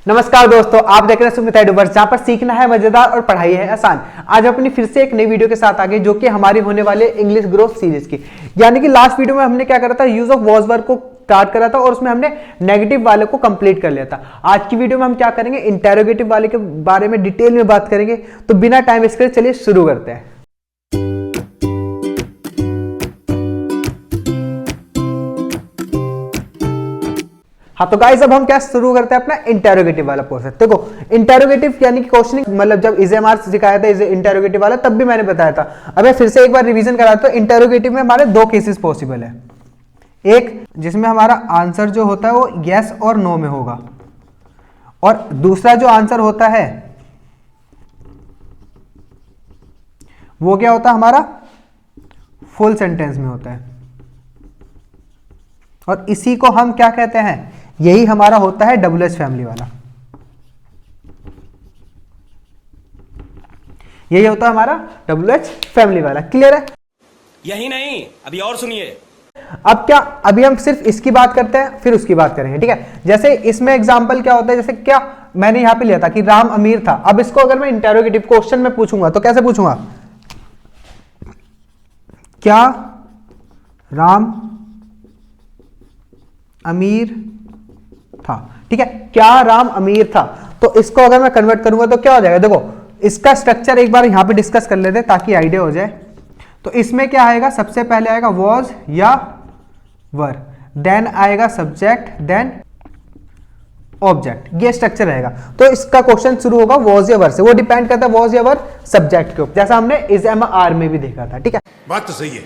नमस्कार दोस्तों, आप देख रहे हैं सुमित एडवर्स, जहां पर सीखना है मजेदार और पढ़ाई है आसान। आज अपनी फिर से एक नई वीडियो के साथ आ गए, जो कि हमारी होने वाले इंग्लिश ग्रोथ सीरीज की। यानी कि लास्ट वीडियो में हमने क्या करा था, यूज ऑफ वॉज वर्ब को स्टार्ट करा था और उसमें हमने नेगेटिव वाले को कंप्लीट कर लिया था। आज की वीडियो में हम क्या करेंगे, इंटेरोगेटिव वाले के बारे में डिटेल में बात करेंगे। तो बिना टाइम वेस्ट करे चलिए शुरू करते हैं। हाँ तो गाइस, अब हम क्या शुरू करते हैं अपना इंटेरोगेटिव वाला पोर्शन। देखो, इंटेरोगेटिव यानी कि क्वेश्चनिंग, मतलब जब इजेएमआर सिखाया था इंटेरोगेटिव वाला, तब भी मैंने बताया था। अब मैं फिर से एक बार रिवीजन करा तो इंटेरोगेटिव में हमारे दो केसेस पॉसिबल है। एक जिसमें हमारा आंसर जो होता है वो यस और नो में होगा, और दूसरा जो आंसर होता है वो क्या होता है, हमारा फुल सेंटेंस में होता है। और इसी को हम क्या कहते हैं, यही हमारा होता है WH फैमिली वाला। यही होता है हमारा WH फैमिली वाला। क्लियर है? यही नहीं, अभी और सुनिए। अब क्या, अभी हम सिर्फ इसकी बात करते हैं, फिर उसकी बात करेंगे। ठीक है, जैसे इसमें एग्जांपल क्या होता है, जैसे क्या मैंने यहां पे लिया था कि राम अमीर था। अब इसको अगर मैं इंटेरोगेटिव क्वेश्चन में पूछूंगा तो कैसे पूछूंगा, क्या राम अमीर था। ठीक है, क्या राम अमीर था। तो इसको अगर मैं कन्वर्ट करूंगा तो क्या हो जाएगा, देखो इसका स्ट्रक्चर एक बार यहां पे डिस्कस कर लेते हैं ताकि आइडिया हो जाए। तो इसमें क्या आएगा, सबसे पहले आएगा वॉज या वर, देन आएगा सब्जेक्ट, देन ऑब्जेक्ट। ये स्ट्रक्चर रहेगा। तो इसका क्वेश्चन शुरू होगा वॉज या वर से। वो डिपेंड करता है वॉज या वर सब्जेक्ट के ऊपर, जैसा हमने इज एम आर में भी देखा था। ठीक है, बात तो सही है।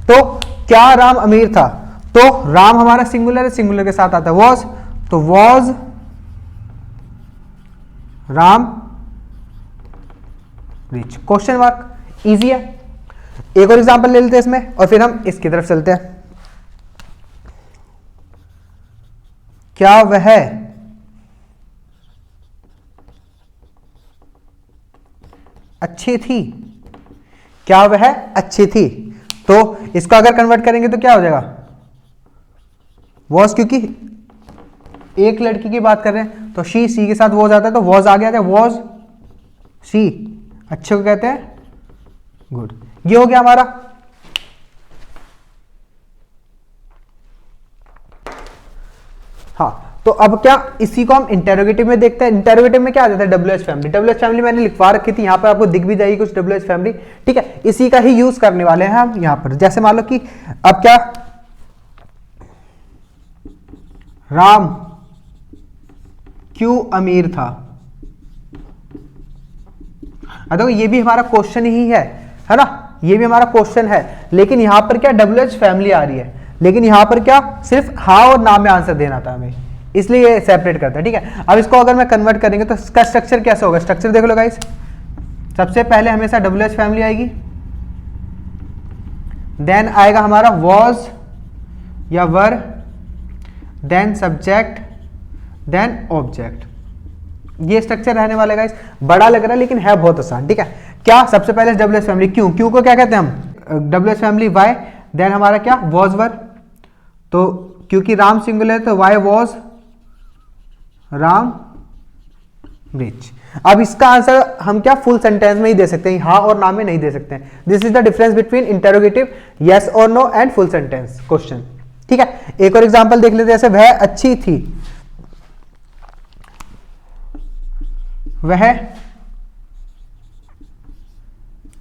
तो क्या राम अमीर था, तो राम हमारा सिंगुलर है, सिंगुलर के साथ आता है वॉज, तो was Ram rich. Question mark, easy है। एक और एग्जांपल ले लेते हैं इसमें और फिर हम इसकी तरफ चलते हैं। क्या वह अच्छी थी, क्या वह अच्छी थी। तो इसको अगर कन्वर्ट करेंगे तो क्या हो जाएगा, वॉज, क्योंकि एक लड़की की बात कर रहे हैं तो शी, सी के साथ वॉज आता है तो वॉज आ गया, वॉज शी अच्छे को कहते हैं गुड। ये हो गया हमारा। हाँ, तो अब क्या, इसी को हम इंटेरोगेटिव में देखते हैं। इंटेरोगेटिव में क्या आ जाता है, WH फैमिली। WH फैमिली मैंने लिखवा रखी थी, यहां पर आपको दिख भी जाएगी कुछ WH फैमिली। ठीक है, इसी का ही यूज करने वाले हैं हम यहां पर। जैसे मान लो कि अब क्या, राम क्यों अमीर था। देखो ये भी हमारा क्वेश्चन ही है ना, ये भी हमारा क्वेश्चन है। लेकिन यहां पर क्या WH फैमिली आ रही है, लेकिन यहां पर क्या सिर्फ हाँ और ना में आंसर देना था हमें, इसलिए ये सेपरेट करता है। ठीक है, अब इसको अगर मैं कन्वर्ट करेंगे तो इसका स्ट्रक्चर कैसे होगा, स्ट्रक्चर देख लो गाइस। सबसे पहले हमेशा WH फैमिली आएगी, देन आएगा हमारा वॉज या were, then subject, then object. ये स्ट्रक्चर रहने वाला है गाइस। बड़ा लग रहा है लेकिन है बहुत आसान। ठीक है, क्या सबसे पहले WH फैमिली, क्यों, क्यों को क्या कहते हैं हम, WH फैमिली वाई, देन हमारा क्या वॉज वर, तो क्योंकि राम सिंगुलर है तो वाई वॉज राम रिच। अब इसका आंसर हम क्या फुल सेंटेंस में ही दे सकते हैं, हाँ और ना में नहीं दे सकते हैं। This is the difference between interrogative yes और no and full sentence question. ठीक है, एक और एग्जांपल देख लेते हैं। जैसे वह अच्छी थी, वह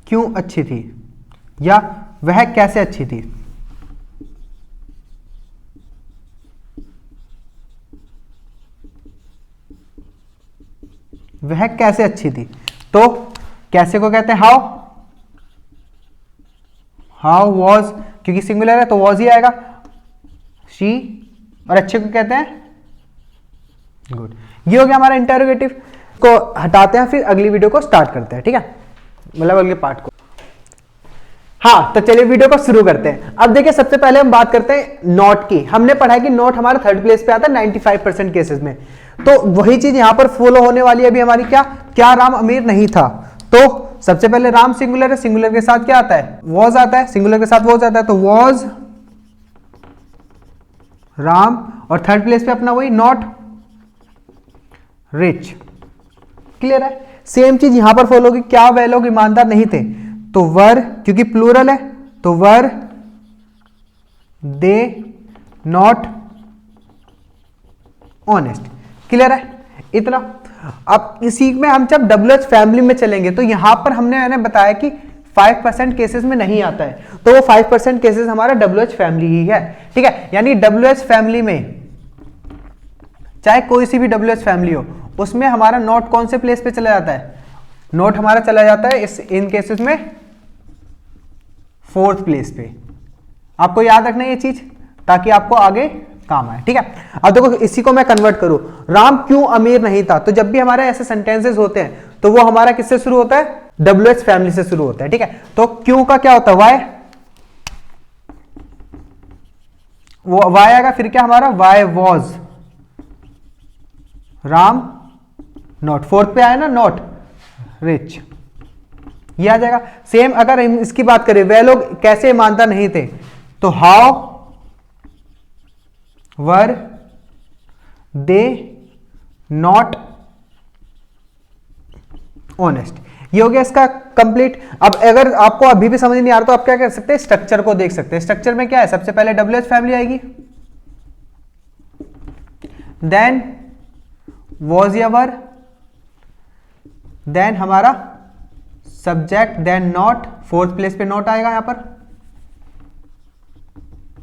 क्यों अच्छी थी, या वह कैसे अच्छी थी। वह कैसे अच्छी थी, तो कैसे को कहते हैं हाउ, हाउ वॉज, क्योंकि सिंगुलर है तो वॉज ही आएगा, शी, और अच्छे को कहते हैं गुड। ये हो गया हमारा इंटेरोगेटिव। को हटाते हैं, फिर अगली वीडियो को स्टार्ट करते हैं। ठीक है, मतलब अगले पार्ट को। हाँ तो चलिए वीडियो को शुरू करते हैं। अब देखिए, सबसे पहले हम बात करते हैं नॉट की। हमने पढ़ा है कि नॉट हमारा थर्ड प्लेस पे आता है 95% केसेस में। तो वही चीज यहां पर फॉलो होने वाली है अभी हमारी। क्या राम अमीर नहीं था। तो सबसे पहले राम सिंगुलर है, सिंगुलर के साथ क्या आता है, वॉज आता है, सिंगुलर के साथ वॉज आता है, तो वॉज राम, और थर्ड प्लेस पे अपना वही नॉट, रिच। क्लियर है? सेम चीज यहां पर फॉलो होगी, क्या वे लोग ईमानदार नहीं थे, तो वर, क्योंकि प्लूरल है तो वर दे नॉट ऑनेस्ट। क्लियर है इतना? अब इसी में हम जब WH फैमिली में चलेंगे तो यहां पर मैंने बताया कि 5% केसेस में नहीं आता है, तो वो 5% केसेस हमारा WH फैमिली ही है। ठीक है, यानी WH फैमिली में चाहे कोई सी भी WH फैमिली हो, उसमें हमारा नोट कौन से प्लेस पे चला जाता है? नोट हमारा चला जाता है इन केसेस में 4th प्लेस पे। आपको याद रखना ये चीज ताकि आपको आगे काम आए। ठीक है, अब देखो इसी को मैं कन्वर्ट करूं, राम क्यों अमीर नहीं था, तो जब भी हमारे ऐसे सेंटेंसेस होते हैं तो वो हमारा किससे शुरू होता है? WH फैमिली से शुरू होता है। ठीक है, तो क्यों का क्या होता है? वाई। वो वाई आएगा, फिर क्या हमारा? Why was Ram not, 4th पे आया ना नॉट रिच, ये आ जाएगा। सेम अगर इसकी बात करें, वे लोग कैसे ईमानदार नहीं थे, तो how were they not honest. ये हो गया इसका कंप्लीट। अब अगर आपको अभी भी समझ नहीं आ रहा तो आप क्या कर सकते हैं? स्ट्रक्चर को देख सकते हैं। स्ट्रक्चर में क्या है? सबसे पहले WH फैमिली आएगी, देन वॉज या वर, देन हमारा subject, then not, 4th place पे नॉट आएगा यहां पर,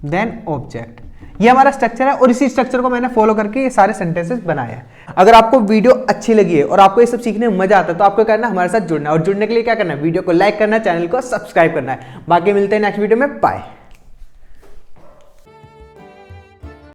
देन ऑब्जेक्ट। ये हमारा स्ट्रक्चर है और इसी स्ट्रक्चर को मैंने फॉलो करके ये सारे सेंटेंसेस बनाए हैं। अगर आपको वीडियो अच्छी लगी है और आपको ये सब सीखने में मजा आता है तो आपको करना है हमारे साथ जुड़ना है, और जुड़ने के लिए क्या करना है? वीडियो को लाइक करना है, चैनल को सब्सक्राइब करना है। बाकी मिलते हैं नेक्स्ट वीडियो में, बाय।